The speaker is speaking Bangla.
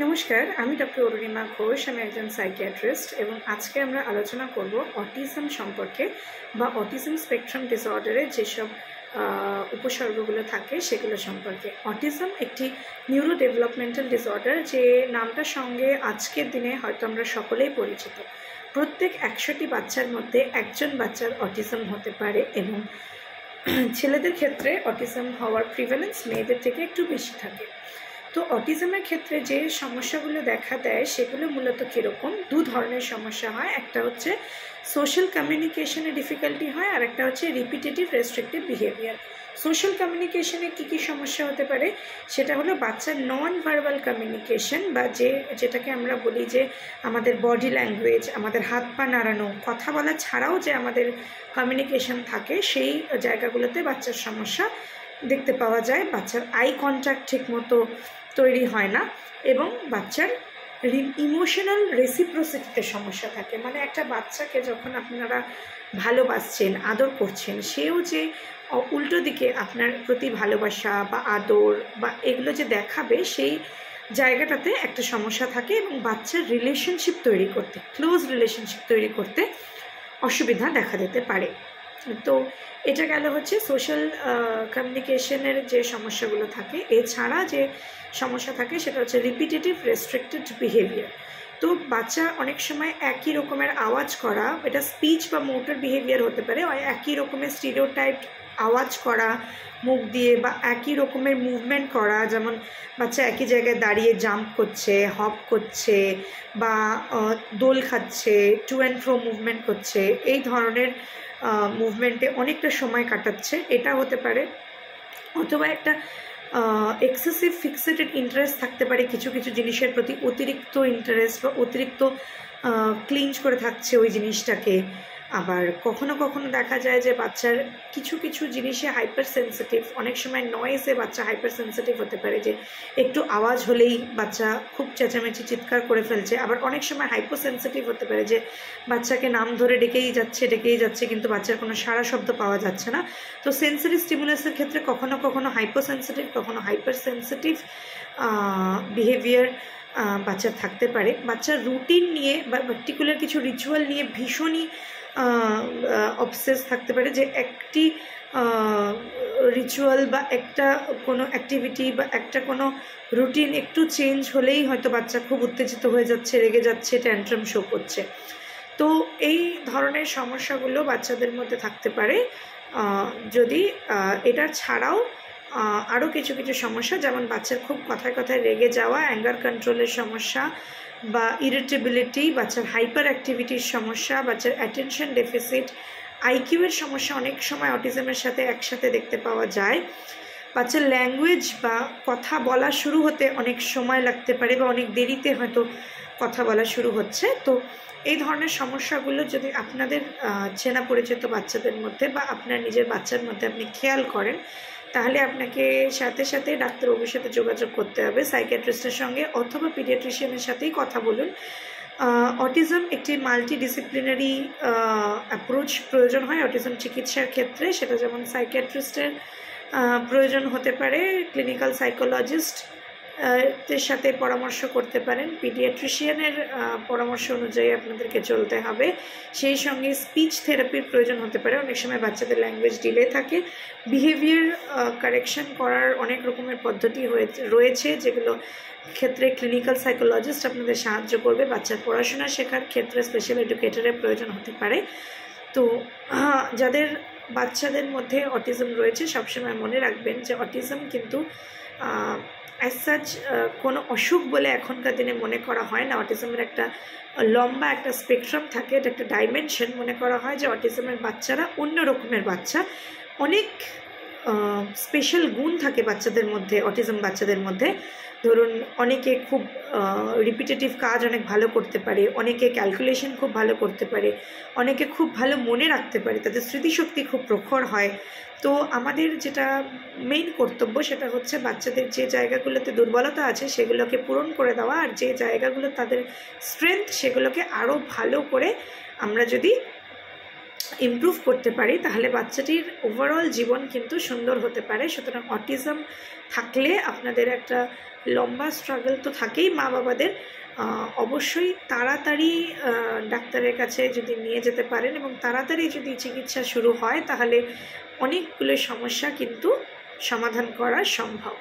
নমস্কার, আমি ডক্টর অরুণিমা ঘোষ। আমি একজন সাইকিয়াট্রিস্ট এবং আজকে আমরা আলোচনা করব অটিজম সম্পর্কে বা অটিজম স্পেকট্রাম ডিসঅর্ডারের যেসব উপসর্গগুলো থাকে সেগুলো সম্পর্কে। অটিজম একটি নিউরো ডেভেলপমেন্টাল ডিসঅর্ডার, যে নামটার সঙ্গে আজকের দিনে হয়তো আমরা সকলেই পরিচিত। প্রত্যেক 100টি বাচ্চার মধ্যে একজন বাচ্চার অটিজম হতে পারে এবং ছেলেদের ক্ষেত্রে অটিজম হওয়ার প্রিভ্যালেন্স মেয়েদের থেকে একটু বেশি থাকে। তো অটিজমের ক্ষেত্রে যে সমস্যাগুলো দেখা দেয় সেগুলো মূলত কীরকম? দু ধরনের সমস্যা হয়। একটা হচ্ছে সোশ্যাল কমিউনিকেশনে ডিফিকাল্টি হয়, আর একটা হচ্ছে রিপিটেটিভ রেস্ট্রিক্টিভ বিহেভিয়ার। সোশ্যাল কমিউনিকেশনে কী কী সমস্যা হতে পারে? সেটা হলো বাচ্চার নন ভার্বাল কমিউনিকেশন, বা যেটাকে আমরা বলি যে আমাদের বডি ল্যাঙ্গুয়েজ, আমাদের হাত পা নাড়ানো, কথা বলা ছাড়াও যে আমাদের কমিউনিকেশন থাকে, সেই জায়গাগুলোতে বাচ্চার সমস্যা দেখতে পাওয়া যায়। বাচ্চার আই কন্ট্যাক্ট ঠিক মতো তৈরি হয় না এবং বাচ্চার ইমোশনাল রেসিপ্রোসিটিতে সমস্যা থাকে। মানে একটা বাচ্চাকে যখন আপনারা ভালোবাসছেন, আদর করছেন, সেও যে উল্টো দিকে আপনার প্রতি ভালোবাসা বা আদর বা এগুলো যে দেখাবে, সেই জায়গাটাতে একটা সমস্যা থাকে এবং বাচ্চার রিলেশনশিপ তৈরি করতে, ক্লোজ রিলেশনশিপ তৈরি করতে অসুবিধা দেখা দিতে পারে। তো এটা গেল হচ্ছে সোশ্যাল কমিউনিকেশনের যে সমস্যাগুলো থাকে। এছাড়া যে সমস্যা থাকে সেটা হচ্ছে রিপিটেটিভ রেস্ট্রিক্টেড বিহেভিয়ার। তো বাচ্চা অনেক সময় একই রকমের আওয়াজ করা, এটা স্পিচ বা মোটর বিহেভিয়ার হতে পারে, একই রকমের স্টিরিওটাইপ আওয়াজ করা মুখ দিয়ে, বা একই রকমের মুভমেন্ট করা, যেমন বাচ্চা একই জায়গায় দাঁড়িয়ে জাম্প করছে, হপ করছে, বা দোল খাচ্ছে, টু অ্যান্ড ফ্রো মুভমেন্ট করছে, এই ধরনের মুভমেন্টে অনেকটা সময় কাটাচ্ছে, এটা হতে পারে। অথবা একটা এক্সেসিভ ফিক্সেটেড ইন্টারেস্ট থাকতে পারে কিছু কিছু জিনিসের প্রতি, অতিরিক্ত ইন্টারেস্ট বা অতিরিক্ত ক্লিঞ্চ করে থাকছে ওই জিনিসটাকে। আবার কখনো কখনো দেখা যায় যে বাচ্চার কিছু কিছু জিনিসে হাইপার সেন্সিটিভ, অনেক সময় নয়েজে বাচ্চা হাইপার সেন্সিটিভ হতে পারে, যে একটু আওয়াজ হলেই বাচ্চা খুব চেঁচামেচি চিৎকার করে ফেলছে। আবার অনেক সময় হাইপো সেন্সিটিভ হতে পারে, যে বাচ্চাকে নাম ধরে ডেকেই যাচ্ছে কিন্তু বাচ্চার কোনো সাড়া শব্দ পাওয়া যাচ্ছে না। তো সেন্সরি স্টিমুলাসের ক্ষেত্রে কখনো কখনো হাইপো সেন্সিটিভ, কখনো হাইপার সেন্সিটিভ বিহেভিয়ার বাচ্চার থাকতে পারে। বাচ্চার রুটিন নিয়ে বা পার্টিকুলার কিছু রিচুয়াল নিয়ে ভীষণই অবসেস থাকতে পারে, যে একটি রিচুয়াল বা একটা কোনো অ্যাক্টিভিটি বা একটা কোনো রুটিন একটু চেঞ্জ হলেই হয়তো বাচ্চা খুব উত্তেজিত হয়ে যাচ্ছে, রেগে যাচ্ছে, ট্যান্ট্রাম শো করছে। তো এই ধরনের সমস্যাগুলো বাচ্চাদের মধ্যে থাকতে পারে। যদি এটা ছাড়াও আরও কিছু কিছু সমস্যা, যেমন বাচ্চার খুব কথায় কথায় রেগে যাওয়া, অ্যাঙ্গার কন্ট্রোলের সমস্যা, বা ইরিটেবিলিটি, বাচ্চার হাইপার অ্যাক্টিভিটির সমস্যা, বাচ্চার অ্যাটেনশন ডেফিসিট, আইকিউয়ের সমস্যা অনেক সময় অটিজমের সাথে একসাথে দেখতে পাওয়া যায়। বাচ্চার ল্যাঙ্গুয়েজ বা কথা বলা শুরু হতে অনেক সময় লাগতে পারে, বা অনেক দেরিতে হয়তো কথা বলা শুরু হচ্ছে। তো এই ধরনের সমস্যাগুলো যদি আপনাদের চেনা পরিচিত বাচ্চাদের মধ্যে বা আপনার নিজের বাচ্চার মধ্যে আপনি খেয়াল করেন, তাহলে আপনাকে সাথে সাথে ডাক্তারবাবুর সাথে যোগাযোগ করতে হবে, সাইকিয়াট্রিস্টের সঙ্গে অথবা পিডিয়াট্রিশিয়ানের সাথেই কথা বলুন। অটিজম একটি মাল্টিডিসিপ্লিনারি অ্যাপ্রোচ প্রয়োজন হয় অটিজম চিকিৎসার ক্ষেত্রে। সেটা যেমন সাইকিয়াট্রিস্টের প্রয়োজন হতে পারে, ক্লিনিক্যাল সাইকোলজিস্ট এর সাথে পরামর্শ করতে পারেন, পিডিয়াট্রিশিয়ানের পরামর্শ অনুযায়ী আপনাদেরকে চলতে হবে। সেই সঙ্গে স্পিচ থেরাপির প্রয়োজন হতে পারে। অনেক সময় বাচ্চাদের ল্যাঙ্গুয়েজ ডিলে থাকে। বিহেভিয়ার কারেকশন করার অনেক রকমের পদ্ধতি রয়েছে, যেগুলো ক্ষেত্রে ক্লিনিক্যাল সাইকোলজিস্ট আপনাদের সাহায্য করবে। বাচ্চার পড়াশোনা শেখার ক্ষেত্রে স্পেশাল এডুকেটরের প্রয়োজন হতে পারে। তো যাদের বাচ্চাদের মধ্যে অটিজম রয়েছে, সবসময় মনে রাখবেন যে অটিজম কিন্তু অ্যাজ সাচ কোনো অসুখ বলে এখনকার দিনে মনে করা হয় না। অটিজমের একটা লম্বা একটা স্পেকট্রাম থাকে, এটা একটা ডাইমেনশন। মনে করা হয় যে অটিজমের বাচ্চারা অন্য রকমের বাচ্চা, অনেক স্পেশাল গুণ থাকে বাচ্চাদের মধ্যে, অটিজম বাচ্চাদের মধ্যে। ধরুন, অনেকে খুব রিপিটেটিভ কাজ অনেক ভালো করতে পারে, অনেকে ক্যালকুলেশন খুব ভালো করতে পারে, অনেকে খুব ভালো মনে রাখতে পারে, তাদের স্মৃতিশক্তি খুব প্রখর হয়। তো আমাদের যেটা মেইন কর্তব্য সেটা হচ্ছে বাচ্চাদের যে জায়গাগুলোতে দুর্বলতা আছে সেগুলোকে পূরণ করে দেওয়া, আর যে জায়গাগুলো তাদের স্ট্রেংথ সেগুলোকে আরও ভালো করে আমরা যদি ইমপ্রুভ করতে পারি, তাহলে বাচ্চাটির ওভারঅল জীবন কিন্তু সুন্দর হতে পারে। সুতরাং অটিজম থাকলে আপনাদের একটা লম্বা স্ট্রাগল তো থাকেই মা বাবাদের। অবশ্যই তাড়াতাড়ি ডাক্তারের কাছে যদি নিয়ে যেতে পারেন এবং তাড়াতাড়ি যদি চিকিৎসা শুরু হয় তাহলে অনেকগুলো সমস্যা কিন্তু সমাধান করা সম্ভব।